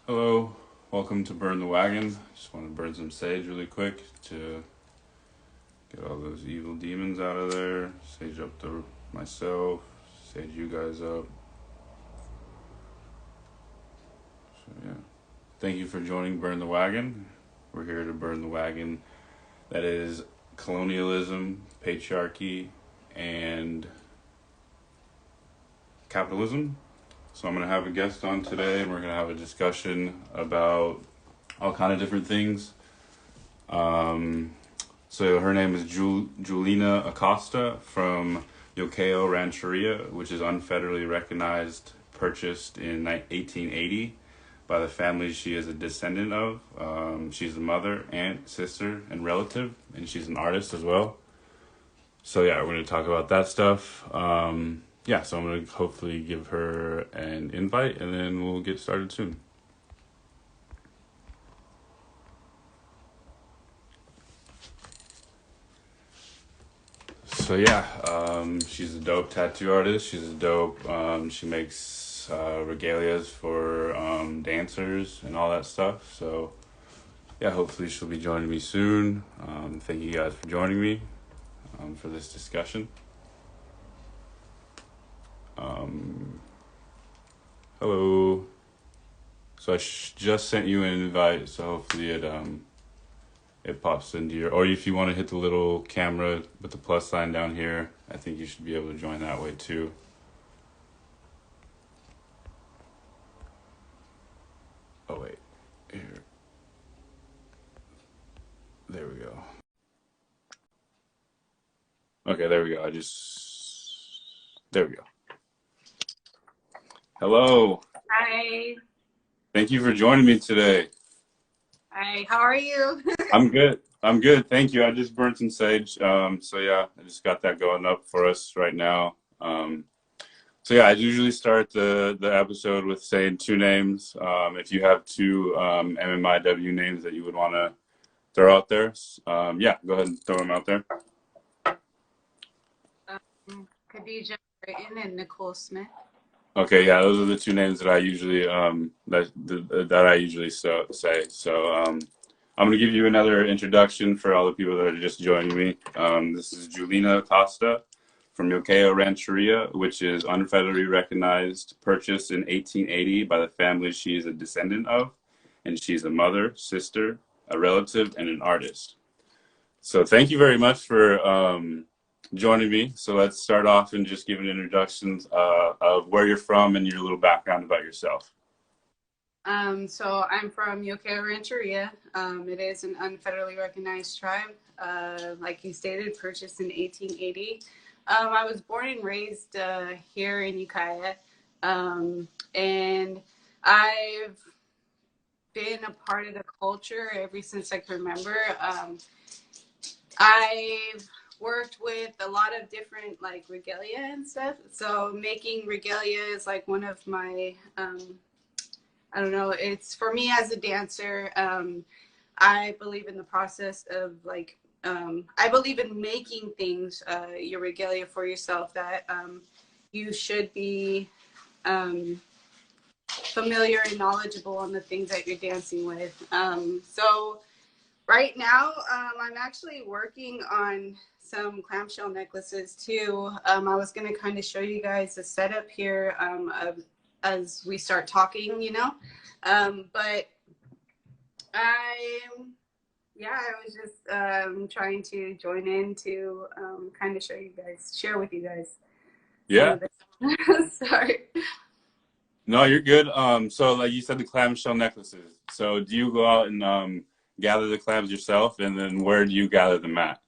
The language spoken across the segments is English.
Hello, welcome to Burn the Wagon. Just want to burn some sage really quick to get all those evil demons out of there. Sage up myself, sage you guys up. So yeah, thank you for joining Burn the Wagon. We're here to burn the wagon that is colonialism, patriarchy, and capitalism. So I'm gonna have a guest on today, and we're gonna have a discussion about all kind of different things. Um, So her name is Jewelina Acosta from Yokeo Rancheria, which is unfederally recognized, purchased in 1880 by the family she is a descendant of. She's a mother, aunt, sister, and relative, and she's an artist as well. So yeah, we're going to talk about that stuff. Yeah, so I'm going to hopefully give her an invite, and then we'll get started soon. So yeah, she's a dope tattoo artist. She's a dope. She makes regalias for dancers and all that stuff. So yeah, hopefully she'll be joining me soon. Thank you guys for joining me for this discussion. Um, Hello. So I just sent you an invite. So hopefully it pops into your. Or if you want to hit the little camera with the plus sign down here, I think you should be able to join that way too. Oh wait, here. There we go. Okay, there we go. There we go. Hello. Hi. Thank you for joining me today. Hi. How are you? I'm good. I'm good. Thank you. I just burnt some sage. So yeah, I just got that going up for us right now. So yeah, I usually start the episode with saying two names. If you have two MMIW names that you would want to throw out there, yeah, go ahead and throw them out there. Khadija Britton and Nicole Smith. Okay, yeah, those are the two names that I usually that I usually say. So I'm gonna give you another introduction for all the people that are just joining me. This is Jewelina Acosta from Yokeo Rancheria, which is unfederally recognized, purchased in 1880 by the family she is a descendant of, and she's a mother, sister, a relative, and an artist. So thank you very much for joining me. So let's start off and just give an introduction of where you're from and your little background about yourself. So I'm from Yokeo Rancheria. It is an unfederally recognized tribe. Like you stated, purchased in 1880. I was born and raised here in Ukiah. And I've been a part of the culture ever since I can remember. I've worked with a lot of different like regalia and stuff. So making regalia is like one of my I don't know, it's for me as a dancer. I believe in the process of like I believe in making things your regalia for yourself that you should be familiar and knowledgeable on the things that you're dancing with. So right now, I'm actually working on some clamshell necklaces too. I was going to kind of show you guys the setup here as we start talking, you know. But I was just trying to join in to kind of show you guys, share with you guys some Yeah. of this. Sorry. No, you're good. So like you said, the clamshell necklaces. So do you go out and gather the clams yourself, and then where do you gather them at?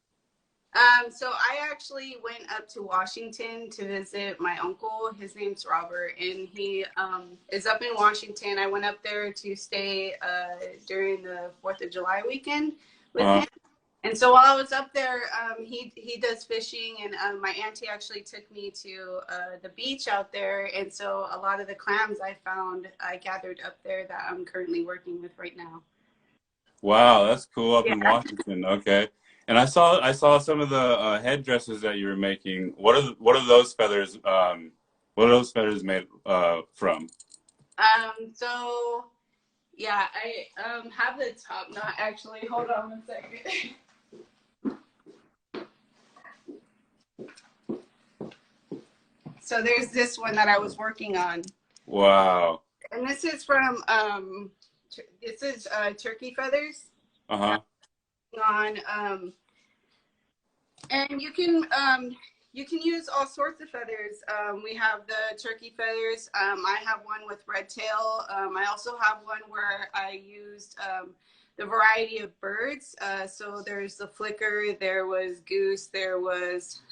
So I actually went up to Washington to visit my uncle. His name's Robert, and he is up in Washington. I went up there to stay during the 4th of July weekend with Uh, him. And so while I was up there, he does fishing, and my auntie actually took me to the beach out there. And so a lot of the clams I found, I gathered up there that I'm currently working with right now. wow, that's cool up Yeah. in Washington. Okay. And I saw some of the headdresses that you were making. What are those feathers? What are those feathers made from? So Yeah, I have the top knot actually. Hold on one second. So there's this one that I was working on. Wow. And this is from this is turkey feathers Uh-huh. on and you can use all sorts of feathers. We have the turkey feathers. I have one with red tail. I also have one where I used the variety of birds. So there's the flicker, there was goose, there was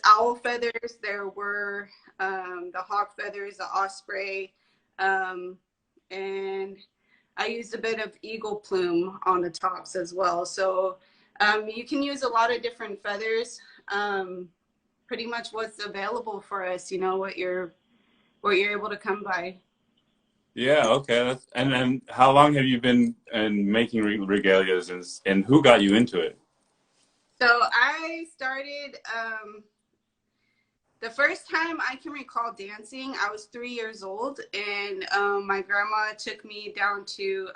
owl feathers, there were the hawk feathers, the osprey, and I used a bit of eagle plume on the tops as well. So you can use a lot of different feathers. Pretty much what's available for us, you know, what you're able to come by. Yeah, okay. And then how long have you been making regalias, and who got you into it? So I started the first time I can recall dancing, I was 3 years old, and my grandma took me down to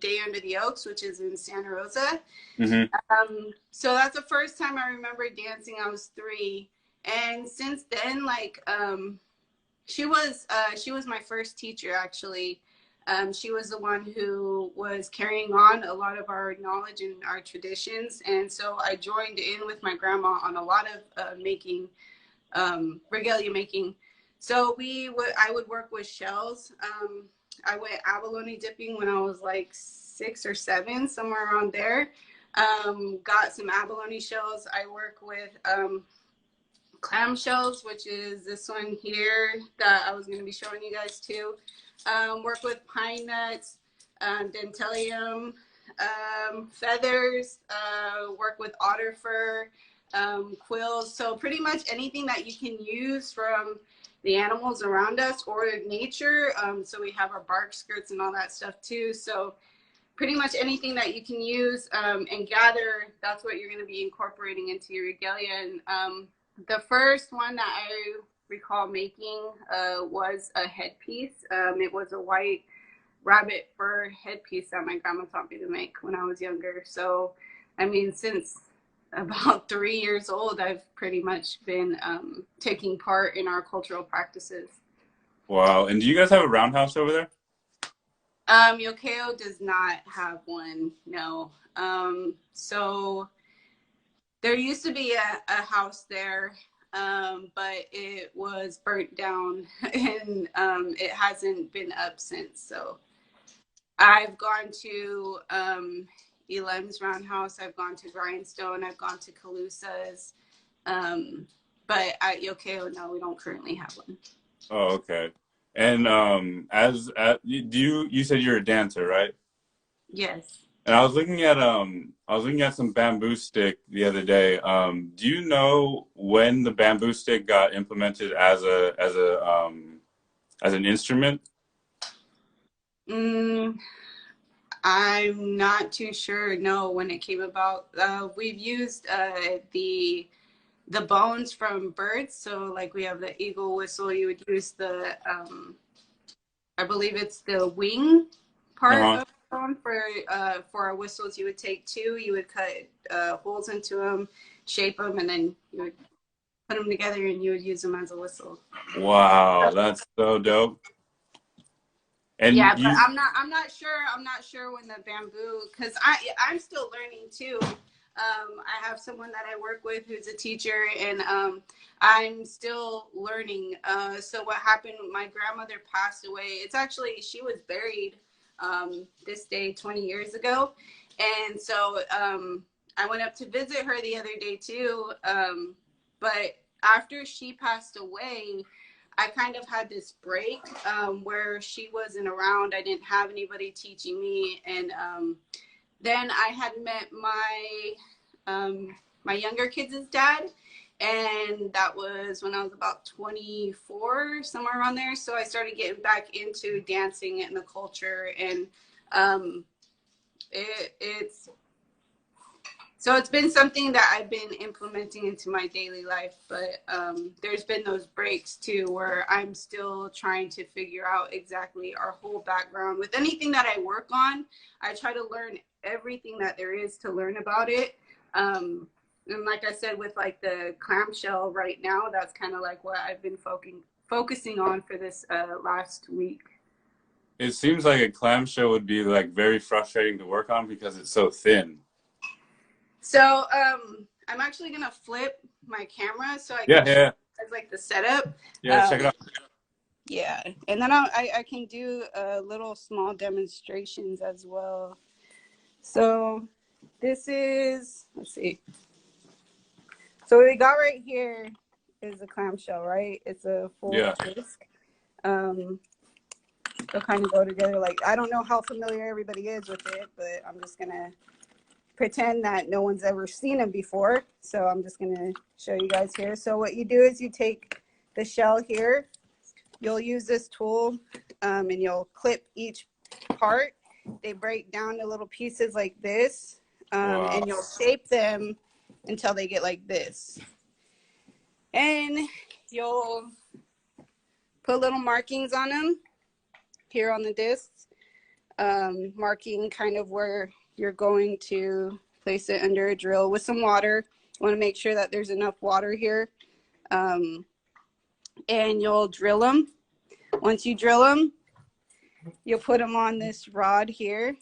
Day Under the Oaks, which is in Santa Rosa. Hmm. So that's the first time I remember dancing. I was 3, and since then, like she was my first teacher actually. She was the one who was carrying on a lot of our knowledge and our traditions, and so I joined in with my grandma on a lot of making regalia making. So I would work with shells. I went abalone dipping when I was like 6 or 7, somewhere around there. Got some abalone shells. I work with clamshells, which is this one here that I was going to be showing you guys too. Work with pine nuts, dentalium, feathers, work with otter fur, quills. So pretty much anything that you can use from the animals around us or nature. So we have our bark skirts and all that stuff too. So pretty much anything that you can use and gather, that's what you're going to be incorporating into your regalia. And the first one that I recall making was a headpiece. It was a white rabbit fur headpiece that my grandma taught me to make when I was younger. So, I mean, since about 3 years old, I've pretty much been taking part in our cultural practices. Wow. And do you guys have a roundhouse over there? Yokeo does not have one, no. So there used to be a house there, but it was burnt down and it hasn't been up since. So I've gone to Elam's Roundhouse, I've gone to Grindstone, I've gone to Calusa's, but at Yokeo, no, we don't currently have one. Oh, okay. And you said you're a dancer, right? Yes. And I was looking at some bamboo stick the other day. Do you know when the bamboo stick got implemented as an instrument? Mm, I'm not too sure. No, when it came about, we've used the bones from birds. So like we have the eagle whistle. You would use the I believe it's the wing part Uh-huh. of the bone for our whistles. You would take two. You would cut holes into them, shape them, and then you would put them together, and you would use them as a whistle. Wow, that's so dope. And Yeah, but you, I'm not sure. I'm not sure when the bamboo, because I'm still learning too. I have someone that I work with who's a teacher, and I'm still learning. So what happened? My grandmother passed away. It's actually she was buried this day 20 years ago, and so I went up to visit her the other day too. But after she passed away, I kind of had this break where she wasn't around. I didn't have anybody teaching me, and then I had met my younger kids' dad, and that was when I was about 24, somewhere around there. So I started getting back into dancing and the culture, and it's So it's been something that I've been implementing into my daily life, but there's been those breaks too where I'm still trying to figure out exactly our whole background. With anything that I work on, I try to learn everything that there is to learn about it. And like I said, with like the clamshell right now, that's kind of like what I've been focusing on for this last week. It seems like a clamshell would be like very frustrating to work on because it's so thin. So I'm actually gonna flip my camera so I Yeah, can show you guys like the setup. yeah. Check it out. Yeah, and then I can do little small demonstrations as well. So this is, let's see. So what we got right here is a clamshell, right? It's a full disc. They'll kind of go together. Like, I don't know how familiar everybody is with it, but I'm just gonna pretend that no one's ever seen them before. So I'm just gonna show you guys here. So what you do is you take the shell here, you'll use this tool, and you'll clip each part. They break down to little pieces like this, and you'll shape them until they get like this. And you'll put little markings on them here on the discs, marking kind of where you're going to place it under a drill with some water. You want to make sure that there's enough water here. And you'll drill them. Once you drill them, you'll put them on this rod here.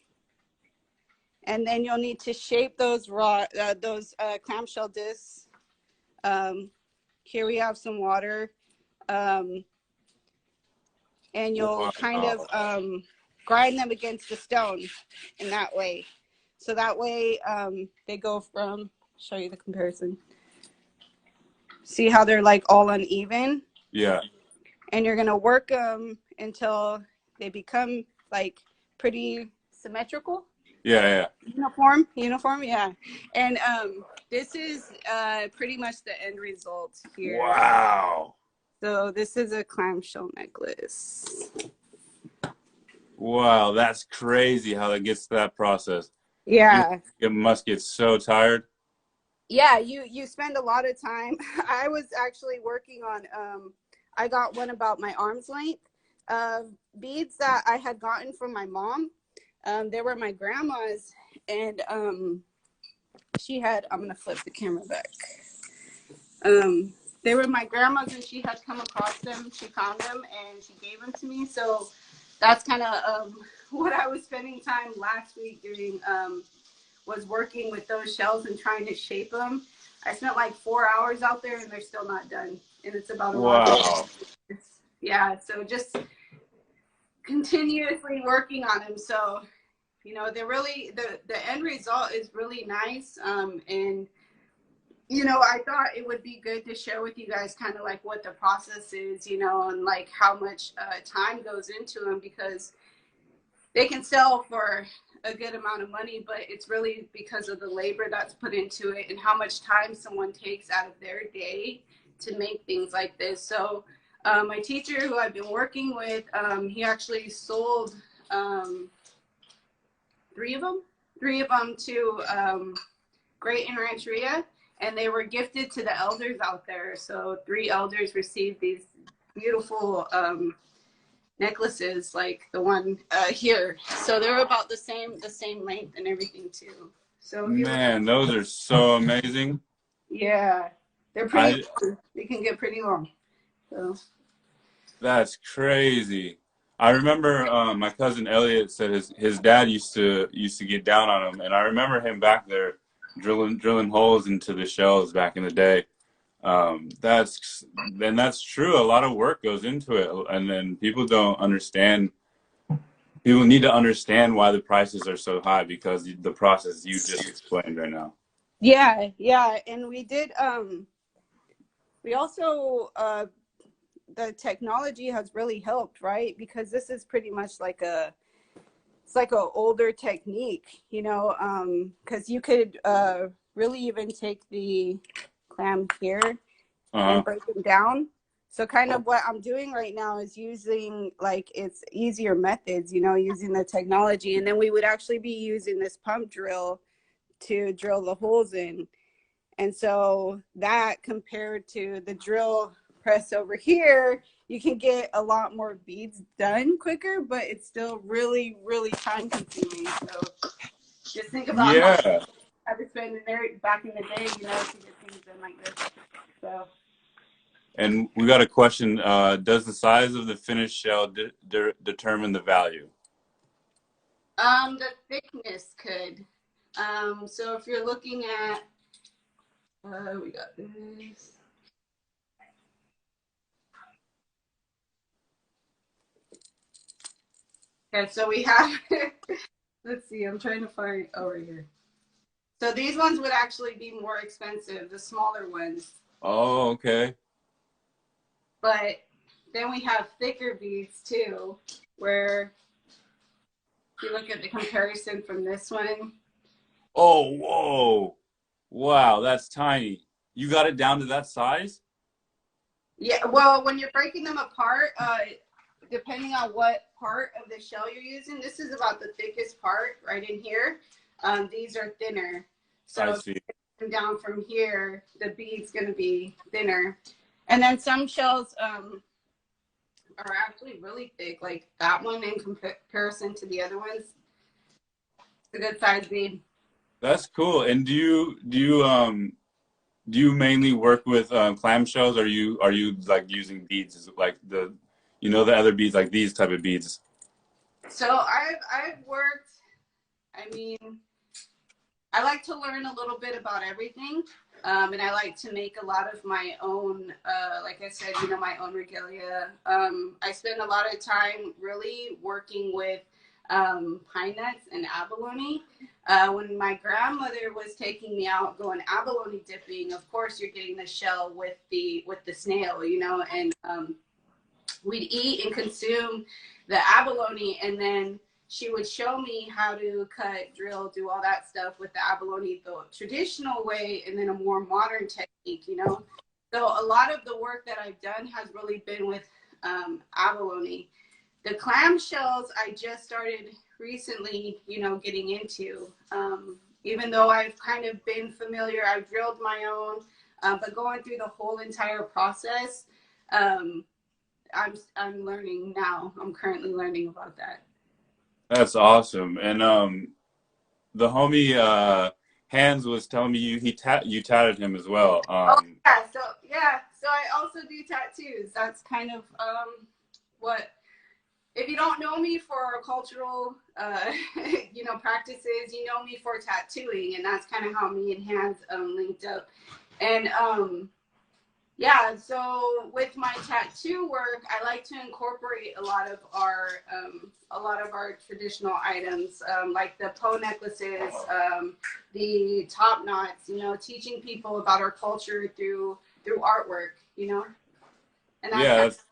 And then you'll need to shape those clamshell discs. Here we have some water. And you'll kind of grind them against the stone in that way. So that way they go from, show you the comparison. See how they're like all uneven? Yeah. And you're gonna work them until they become like pretty symmetrical. Yeah. Uniform, yeah. And this is pretty much the end result here. Wow. So this is a clamshell necklace. Wow, that's crazy how that gets to that process. Yeah. It must get so tired. Yeah, you spend a lot of time. I was actually working on, I got one about my arm's length beads that I had gotten from my mom. They were my grandma's, and she had, I'm going to flip the camera back. They were my grandma's, and she had come across them. She found them, and she gave them to me. So that's kind of what I was spending time last week doing, was working with those shells and trying to shape them. I spent like 4 hours out there, and they're still not done. And it's about a month. Yeah, so just continuously working on them. So, you know, they're really, the end result is really nice. And, you know, I thought it would be good to share with you guys kind of like what the process is, you know, and like how much time goes into them, because they can sell for a good amount of money, but it's really because of the labor that's put into it and how much time someone takes out of their day to make things like this. So my teacher, who I've been working with, he actually sold 3 of them to Great in Rancheria, and they were gifted to the elders out there. So 3 elders received these beautiful necklaces, like the one here. So they're about the same length and everything too. So man, those are so amazing. Yeah, they're pretty long. They can get pretty long. So that's crazy. I remember my cousin Elliot said his dad used to get down on him, and I remember him back there drilling holes into the shells back in the day. That's true. A lot of work goes into it, and then people don't understand. People need to understand why the prices are so high, because the process you just explained right now. Yeah, and we did. We also the technology has really helped, right? Because this is pretty much like it's like an older technique, you know, because you could really even take the clam here and break them down. So kind of what I'm doing right now is using like it's easier methods, you know, using the technology. And then we would actually be using this pump drill to drill the holes in. And so that compared to the drill press over here, you can get a lot more beads done quicker, but it's still really, really time consuming. So just think about how I was spending there back in the day, you know, to get things done like this. So. And we got a question. Does the size of the finished shell determine the value? The thickness could. So if you're looking at, we got this. Okay, so we have, let's see, I'm trying to find over here. So these ones would actually be more expensive, the smaller ones. Oh, okay. But then we have thicker beads too, where if you look at the comparison from this one. Oh, whoa. Wow, that's tiny. You got it down to that size? Yeah, well, when you're breaking them apart, depending on what part of the shell you're using, this is about the thickest part right in here. These are thinner. So I see. Down from here, the bead's going to be thinner. And then some shells are actually really thick, like that one in comparison to the other ones. It's a good size bead. That's cool. And do you mainly work with clamshells, or are you like using beads? Is it like the other beads, like these type of beads? So I've worked, I mean, I like to learn a little bit about everything. And I like to make a lot of my own, like I said, you know, my own regalia. I spend a lot of time really working with pine nuts and abalone. When my grandmother was taking me out going abalone dipping, of course you're getting the shell with the snail, you know, and we'd eat and consume the abalone, and then she would show me how to cut, drill, do all that stuff with the abalone the traditional way, and then a more modern technique, you know. So a lot of the work that I've done has really been with abalone. The clam shells I just started recently, you know, getting into. Even though I've kind of been familiar, I've drilled my own, but going through the whole entire process, I'm learning now. I'm currently learning about that. That's awesome. And the homie Hans was telling me you tatted him as well. Oh yeah, so I also do tattoos. That's kind of what, if you don't know me for cultural you know, practices, you know me for tattooing, and that's kind of how me and Hans linked up. And yeah, so with my tattoo work, I like to incorporate a lot of our traditional items, like the Poe necklaces, the top knots. You know, teaching people about our culture through artwork. You know, and that's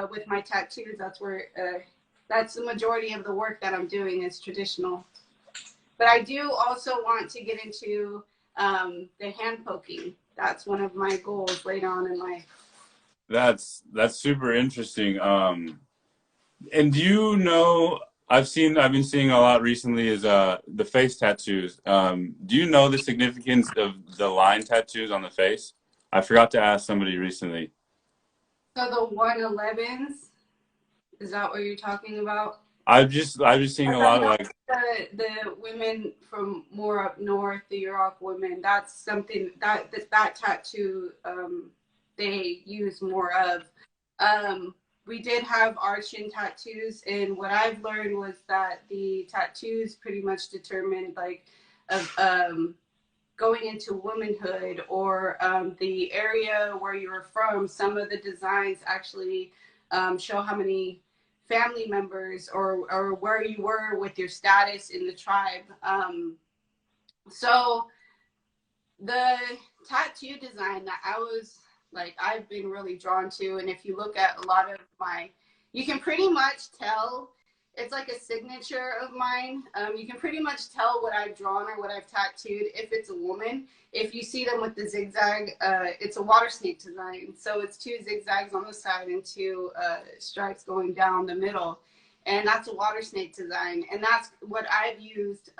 with my tattoos. That's where that's the majority of the work that I'm doing is traditional. But I do also want to get into the hand poking. That's one of my goals later on in life. That's super interesting. And do you know, I've been seeing a lot recently is the face tattoos. Do you know the significance of the line tattoos on the face? I forgot to ask somebody recently. So the 111s, is that what you're talking about? I've just seeing a lot of like the women from more up north, the Yurok women. That's something that tattoo they use more of. We did have our chin tattoos, and what I've learned was that the tattoos pretty much determined like of going into womanhood or the area where you're from. Some of the designs actually show how many family members or where you were with your status in the tribe. So the tattoo design that I've been really drawn to, and if you look at a lot of you can pretty much tell, it's like a signature of mine. You can pretty much tell what I've drawn or what I've tattooed if it's a woman. If you see them with the zigzag, it's a water snake design. So it's 2 zigzags on the side and 2 stripes going down the middle. And that's a water snake design. And that's what I've used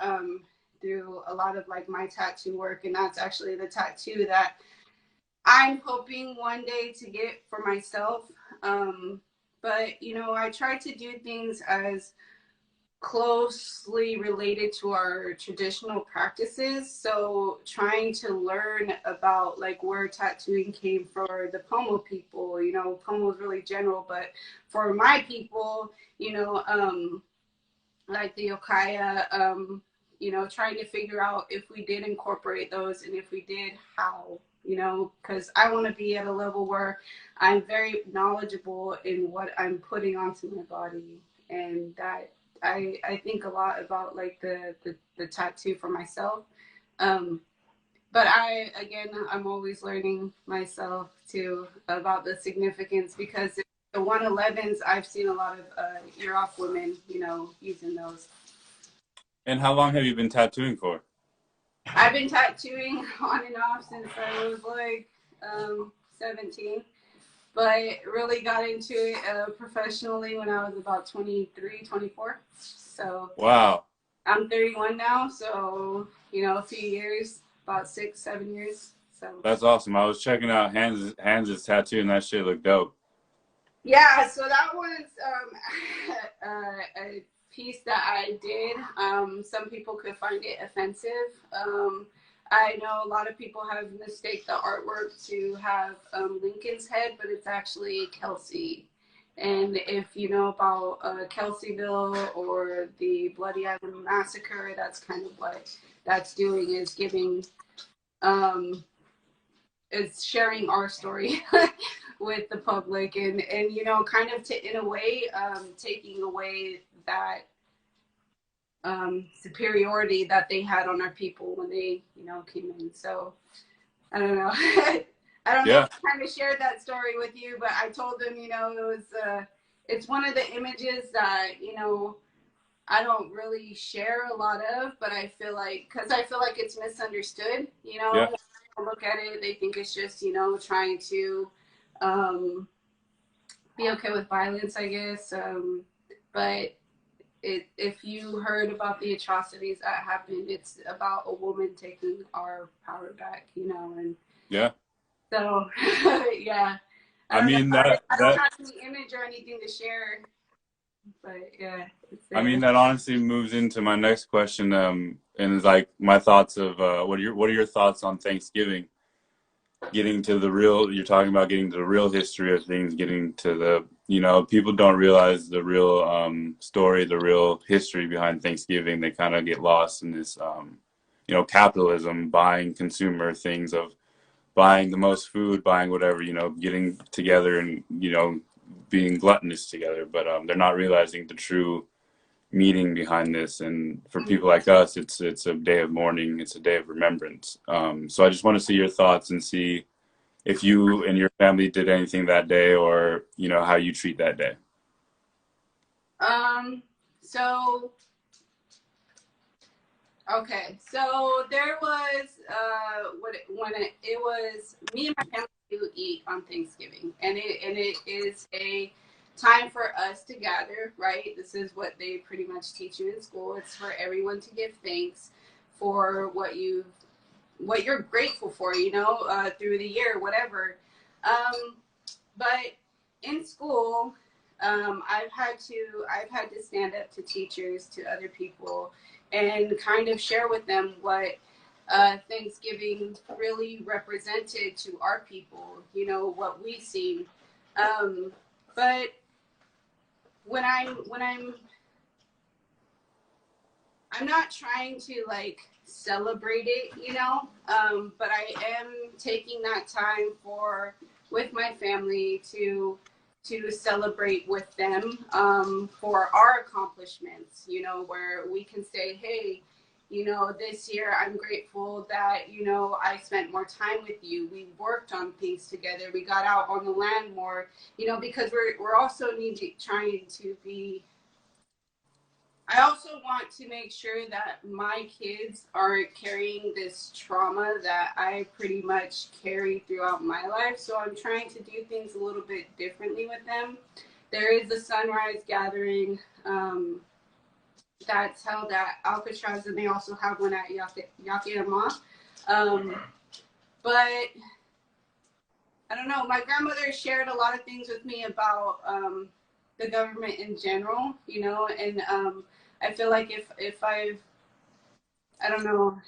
through a lot of like my tattoo work, and that's actually the tattoo that I'm hoping one day to get for myself. But you know, I try to do things as closely related to our traditional practices. So trying to learn about like where tattooing came for the Pomo people, you know, Pomo is really general, but for my people, you know, like the Yokai, you know, trying to figure out if we did incorporate those, and if we did, how, you know, because I want to be at a level where I'm very knowledgeable in what I'm putting onto my body. And that I think a lot about like the tattoo for myself. Um, but I'm always learning myself too about the significance, because the 111s, I've seen a lot of ear off women, you know, using those. And how long have you been tattooing for? I've been tattooing on and off since I was like 17, but really got into it professionally when I was about 23, 24. So Wow. I'm 31 now, so, you know, a few years, about 6, 7 years. So That's awesome. I was checking out Hans' tattoo, and that shit looked dope. yeah, so that was a piece that I did. Some people could find it offensive. I know a lot of people have mistaken the artwork to have Lincoln's head, but it's actually Kelsey. And if you know about Kelseyville or the Bloody Island Massacre, that's kind of what that's doing, is giving, is sharing our story with the public, and you know, kind of to, in a way, taking away that superiority that they had on our people when they, you know, came in. So I don't know. I don't know if I kind of shared that story with you, but I told them, you know, it was it's one of the images that, you know, I don't really share a lot of, but I feel like, because I feel like it's misunderstood, you know, when people look at it, they think it's just, you know, trying to be okay with violence, I guess. But if you heard about the atrocities that happened, it's about a woman taking our power back, you know, and so yeah. I mean I don't have any image or anything to share, but yeah. I mean, that honestly moves into my next question, and is like my thoughts of what are your thoughts on Thanksgiving? Getting to the real, you're talking about getting to the real history of things, getting to the, you know, people don't realize the real story, the real history behind Thanksgiving. They kind of get lost in this, you know, capitalism, buying consumer things of buying the most food, buying whatever, you know, getting together and, you know, being gluttonous together. But they're not realizing the true meaning behind this. And for people like us, it's a day of mourning, it's a day of remembrance. So I just want to see your thoughts and see if you and your family did anything that day, or you know how you treat that day. So okay, so there was it was me and my family do eat on Thanksgiving, and it is a time for us to gather, right? This is what they pretty much teach you in school. It's for everyone to give thanks for what you're grateful for, you know, through the year, whatever. But in school, I've had to stand up to teachers, to other people, and kind of share with them what Thanksgiving really represented to our people, you know, what we've seen. But I'm not trying to like celebrate it, you know, but I am taking that time with my family to celebrate with them, for our accomplishments, you know, where we can say, hey, you know, this year I'm grateful that, you know, I spent more time with you. We worked on things together. We got out on the land more, you know, because we're also trying to be. I also want to make sure that my kids aren't carrying this trauma that I pretty much carry throughout my life. So I'm trying to do things a little bit differently with them. There is a sunrise gathering that's held at Alcatraz, and they also have one at Yakima. Um, but I don't know. My grandmother shared a lot of things with me about the government in general, you know, and I feel like if I don't know,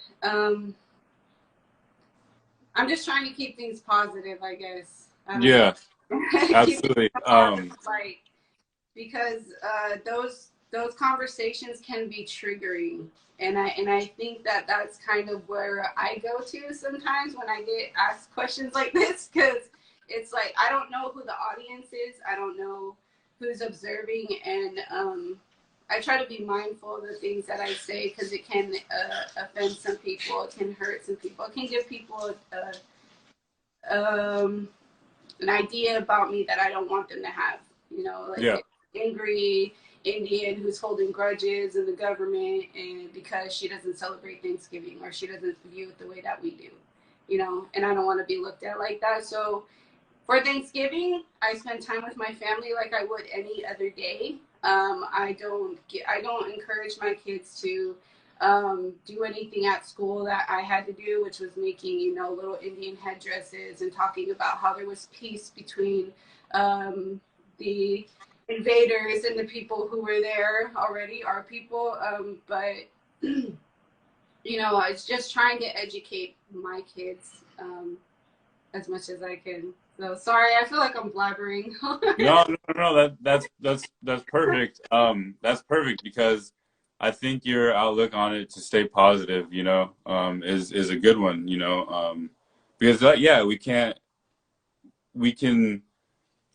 I'm just trying to keep things positive, I guess. I don't know. Yeah, Keep it absolutely. in a positive light, because those conversations can be triggering, and I think that that's kind of where I go to sometimes when I get asked questions like this, because it's like I don't know who the audience is, I don't know who's observing, and I try to be mindful of the things that I say, because it can offend some people, it can hurt some people, it can give people an idea about me that I don't want them to have. You know, like Yeah, an angry Indian who's holding grudges in the government, and because she doesn't celebrate Thanksgiving, or she doesn't view it the way that we do. You know, and I don't want to be looked at like that. So for Thanksgiving, I spend time with my family like I would any other day. I don't encourage my kids to do anything at school that I had to do, which was making, you know, little Indian headdresses and talking about how there was peace between the invaders and the people who were there already, our people. But you know, it's just trying to educate my kids as much as I can. So sorry, I feel like I'm blabbering. no. That's perfect. That's perfect because I think your outlook on it to stay positive, you know, is a good one, you know, because yeah, we can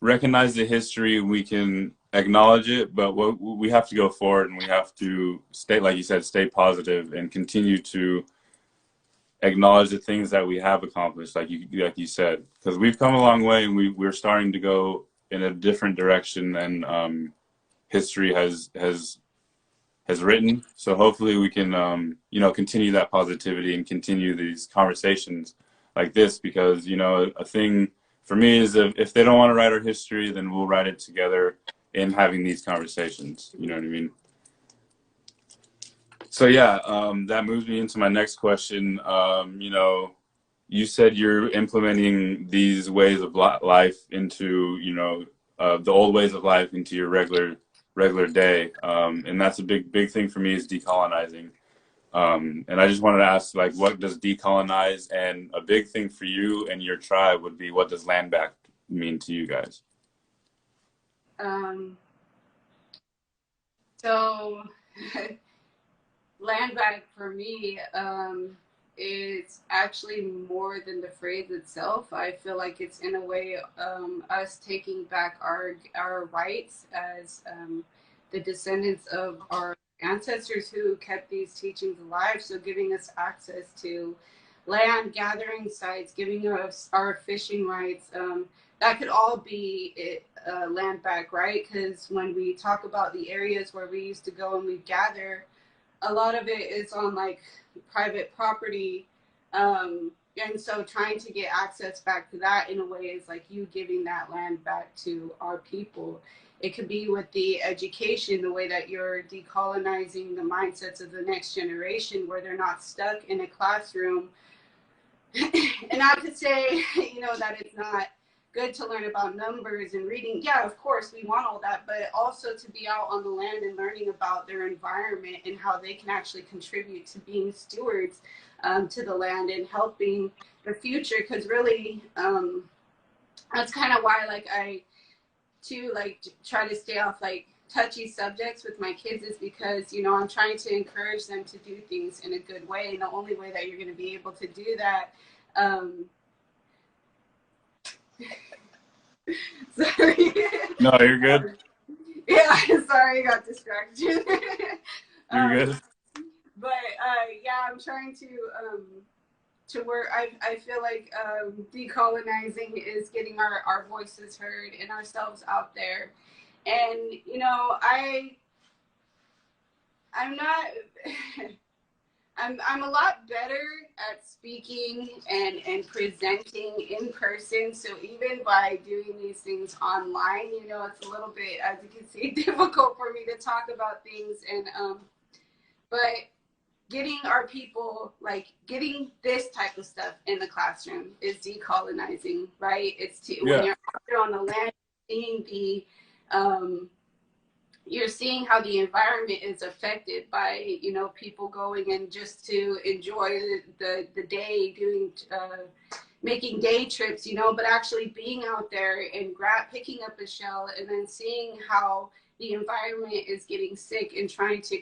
recognize the history, we can acknowledge it, but what we have to go forward and we have to stay, like you said, stay positive and continue to acknowledge the things that we have accomplished, like you said, because we've come a long way and we're starting to go in a different direction than history has written. So hopefully we can you know, continue that positivity and continue these conversations like this, because you know, a thing for me is if they don't want to write our history, then we'll write it together in having these conversations. You know what I mean? So yeah, that moves me into my next question. You know, you said you're implementing these ways of life into, you know, the old ways of life into your regular day, and that's a big thing for me is decolonizing. And I just wanted to ask, like, what does decolonize? And a big thing for you and your tribe would be, what does land back mean to you guys? um, so land back for me is actually more than the phrase itself. I feel like it's in a way us taking back our rights as the descendants of our ancestors who kept these teachings alive. So giving us access to land, gathering sites, giving us our fishing rights. That could all be it, land back, right? Because when we talk about the areas where we used to go and we gather, a lot of it is on like private property. And so trying to get access back to that in a way is like you giving that land back to our people. It could be with the education, the way that you're decolonizing the mindsets of the next generation, where they're not stuck in a classroom. And not to say, you know, that it's not good to learn about numbers and reading. Yeah, of course, we want all that, but also to be out on the land and learning about their environment and how they can actually contribute to being stewards to the land and helping the future. Because really, that's kind of why, like, I too like try to stay off like touchy subjects with my kids, is because, you know, I'm trying to encourage them to do things in a good way, and the only way that you're going to be able to do that sorry. No, you're good. Yeah, sorry, I got distracted. You're um, good. but yeah, I'm trying to work. I feel like decolonizing is getting our voices heard and ourselves out there. And you know, I'm not. I'm a lot better at speaking and presenting in person. So even by doing these things online, you know, it's a little bit, as you can see, difficult for me to talk about things. And but getting our people, like getting this type of stuff in the classroom is decolonizing, right? It's when you're out there on the land, seeing the you're seeing how the environment is affected by, you know, people going and just to enjoy the day, doing making day trips, you know, but actually being out there and picking up a shell and then seeing how the environment is getting sick and trying to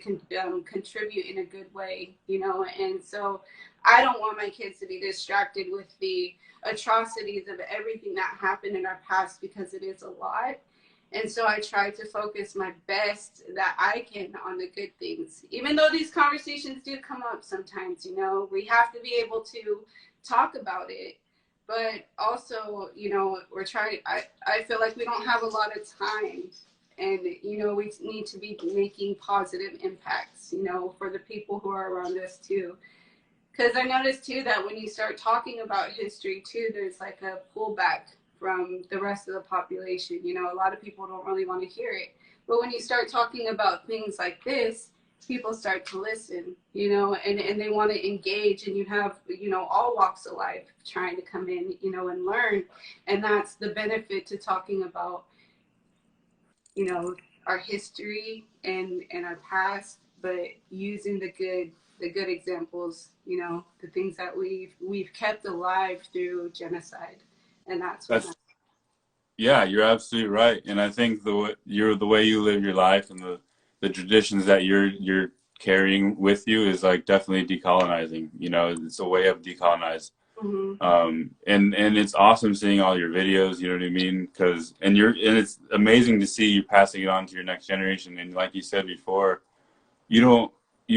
contribute in a good way, you know. And so I don't want my kids to be distracted with the atrocities of everything that happened in our past, because it is a lot. And so I try to focus my best that I can on the good things, even though these conversations do come up sometimes, you know. We have to be able to talk about it, but also, you know, we're trying, I feel like we don't have a lot of time, and, you know, we need to be making positive impacts, you know, for the people who are around us too. Because I noticed too that when you start talking about history too, there's like a pullback from the rest of the population. You know, a lot of people don't really want to hear it. But when you start talking about things like this, people start to listen, you know, and they want to engage. And you have, you know, all walks of life trying to come in, you know, and learn. And that's the benefit to talking about, you know, our history and our past, but using the good examples, you know, the things that we've kept alive through genocide. And that's yeah, you're absolutely right. And I think the way you live your life and the traditions that you're carrying with you is like definitely decolonizing. You know, it's a way of decolonize. And it's awesome seeing all your videos. You know what I mean? And it's amazing to see you passing it on to your next generation. And like you said before, you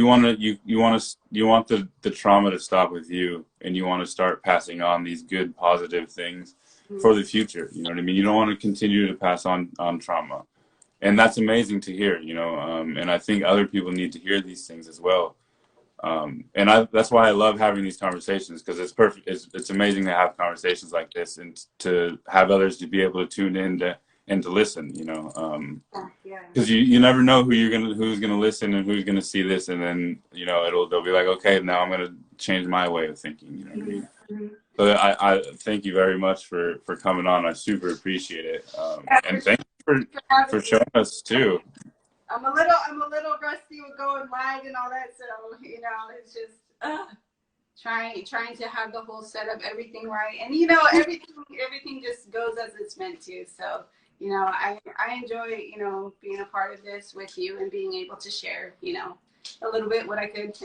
want the trauma to stop with you, and you want to start passing on these good positive things for the future. You know what I mean? You don't want to continue to pass on trauma, and that's amazing to hear. You know, and I think other people need to hear these things as well. That's why I love having these conversations, because it's perfect. It's amazing to have conversations like this and to have others to be able to tune in and to listen. You know, because you never know who's gonna listen and who's gonna see this, and then, you know, they'll be like, okay, now I'm gonna change my way of thinking. You know what I mean? So I thank you very much for coming on. I super appreciate it, and thank you for showing us too. I'm a little rusty with going live and all that, so, you know, it's just trying to have the whole setup, everything right, and, you know, everything just goes as it's meant to. So, you know, I enjoy, you know, being a part of this with you and being able to share, you know, a little bit what I could.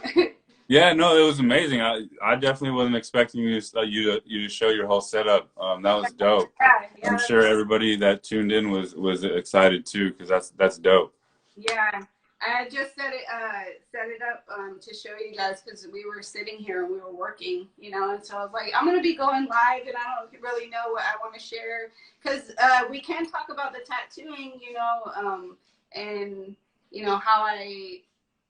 Yeah, no, it was amazing. I definitely wasn't expecting you to show your whole setup. That was dope. Yeah, I'm sure everybody that tuned in was excited too, because that's dope. Yeah, I just set it up to show you guys, because we were sitting here and we were working, you know, and so I was like, I'm gonna be going live, and I don't really know what I want to share, because we can talk about the tattooing, you know, and, you know, how I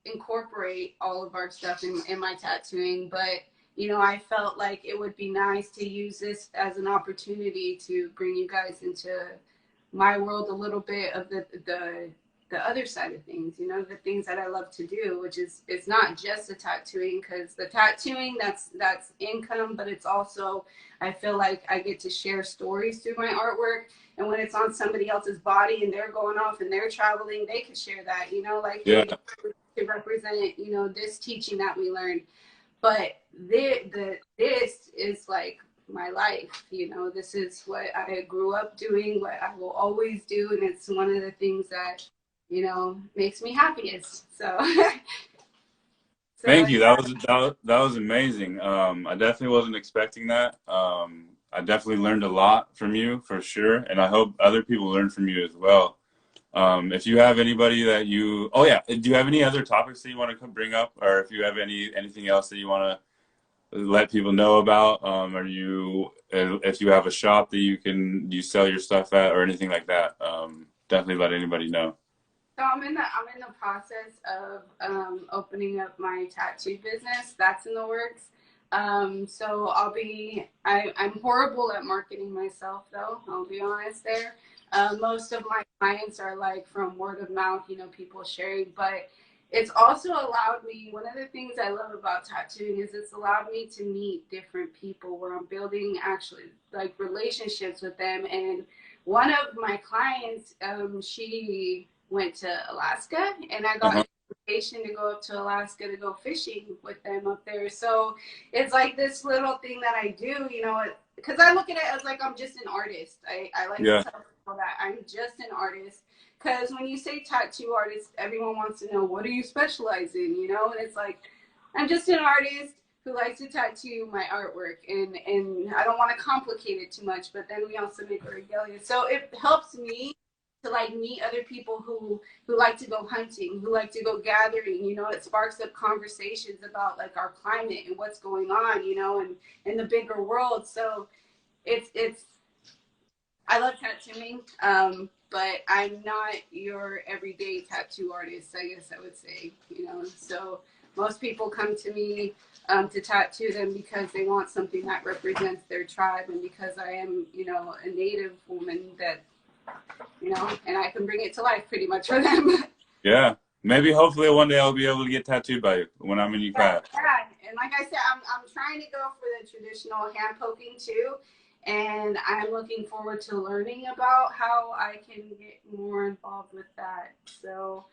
incorporate all of our stuff in my tattooing, but, you know, I felt like it would be nice to use this as an opportunity to bring you guys into my world a little bit of the other side of things, you know, the things that I love to do, which is, it's not just the tattooing, because the tattooing, that's income, but it's also, I feel like I get to share stories through my artwork, and when it's on somebody else's body and they're going off and they're traveling, they can share that, you know, like, yeah, to represent, you know, this teaching that we learned. But this is like my life, you know, this is what I grew up doing, what I will always do, and it's one of the things that, you know, makes me happiest. So, thank you. That was amazing. I definitely wasn't expecting that. I definitely learned a lot from you for sure, and I hope other people learn from you as well. If you have anybody that oh yeah, do you have any other topics that you want to bring up, or if you have anything else that you want to let people know about, if you have a shop that you sell your stuff at, or anything like that, definitely let anybody know. So I'm in the process of opening up my tattoo business. That's in the works. So I'm horrible at marketing myself, though. I'll be honest there. Most of my clients are like from word of mouth, you know, people sharing, but it's also allowed me, one of the things I love about tattooing is it's allowed me to meet different people where I'm building actually like relationships with them. And one of my clients, she went to Alaska, and I got an invitation to go up to Alaska to go fishing with them up there. So it's like this little thing that I do, you know, because I look at it as like I'm just an artist. I like to tell people that I'm just an artist. Because when you say tattoo artist, everyone wants to know, what do you specialize in, you know? And it's like, I'm just an artist who likes to tattoo my artwork. And I don't want to complicate it too much, but then we also make a regalia. So it helps me to like meet other people who like to go hunting, who like to go gathering, you know. It sparks up conversations about like our climate and what's going on, you know, and in the bigger world. So it's I love tattooing, but I'm not your everyday tattoo artist, I guess I would say, you know. So most people come to me to tattoo them because they want something that represents their tribe, and because I am, you know, a native woman that, you know, and I can bring it to life pretty much for them. Yeah. Maybe hopefully one day I'll be able to get tattooed by you when I'm in your class. Yeah, and like I said, I'm trying to go for the traditional hand poking too. And I'm looking forward to learning about how I can get more involved with that. So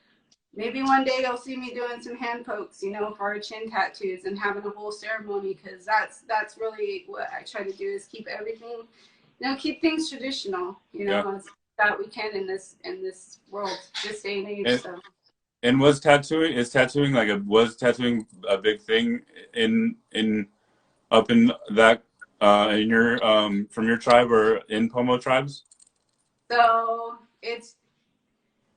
maybe one day you'll see me doing some hand pokes, you know, for our chin tattoos and having a whole ceremony, because that's really what I try to do, is keep everything, you know, keep things traditional, you know, as that we can in this world, this day and age. And was tattooing a big thing in up in that in your from your tribe or in Pomo tribes? So it's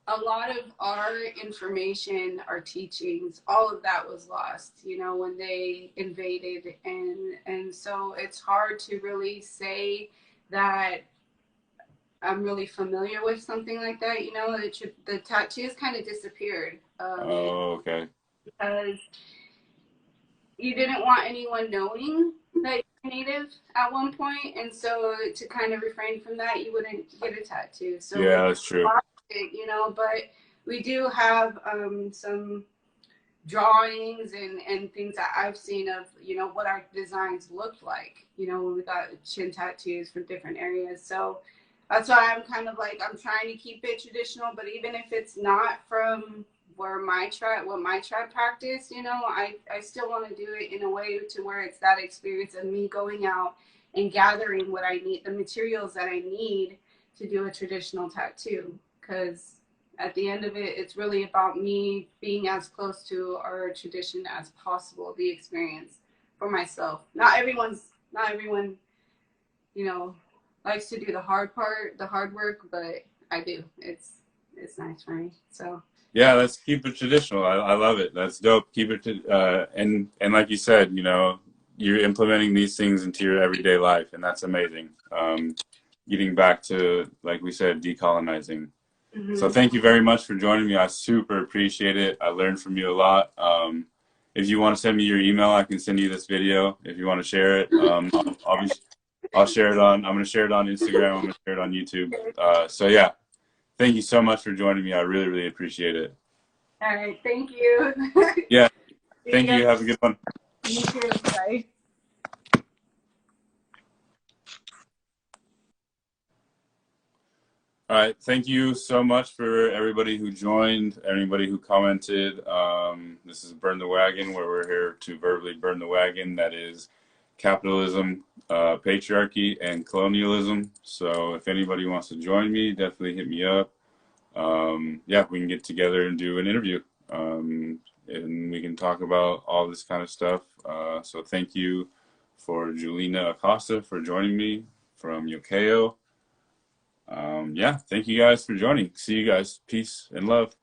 a lot of our information, our teachings, all of that was lost, you know, when they invaded, and so it's hard to really say that I'm really familiar with something like that, you know. The tattoos kind of disappeared. Okay. Because you didn't want anyone knowing that you're native at one point, and so to kind of refrain from that, you wouldn't get a tattoo. So yeah, that's true. You know, but we do have some drawings and things that I've seen of, you know, what our designs looked like, you know, when we got chin tattoos from different areas. So that's why I'm kind of like, I'm trying to keep it traditional, but even if it's not from what my tribe practice, you know, I still want to do it in a way to where it's that experience of me going out and gathering what I need, the materials that I need to do a traditional tattoo. Because at the end of it, it's really about me being as close to our tradition as possible, the experience for myself. Not everyone, you know, likes to do the hard part, the hard work, but I do. It's nice for me. So yeah, let's keep it traditional. I love it. That's dope. Keep it and like you said, you know, you're implementing these things into your everyday life, and that's amazing. Getting back to, like we said, decolonizing. So thank you very much for joining me. I super appreciate it. I learned from you a lot. If you want to send me your email, I can send you this video. If you want to share it, I'll share it on. I'm going to share it on Instagram. I'm going to share it on YouTube. So yeah, thank you so much for joining me. I really, really appreciate it. All right, thank you. Yeah, thank you. Have a good one. You too. Bye. All right, thank you so much for everybody who joined, everybody who commented. This is Burn the Wagon, where we're here to verbally burn the wagon. That is capitalism, patriarchy, and colonialism. So if anybody wants to join me, definitely hit me up. Yeah, we can get together and do an interview, and we can talk about all this kind of stuff. So thank you for Jewelina Acosta for joining me from Yokeo. Yeah, thank you guys for joining. See you guys. Peace and love.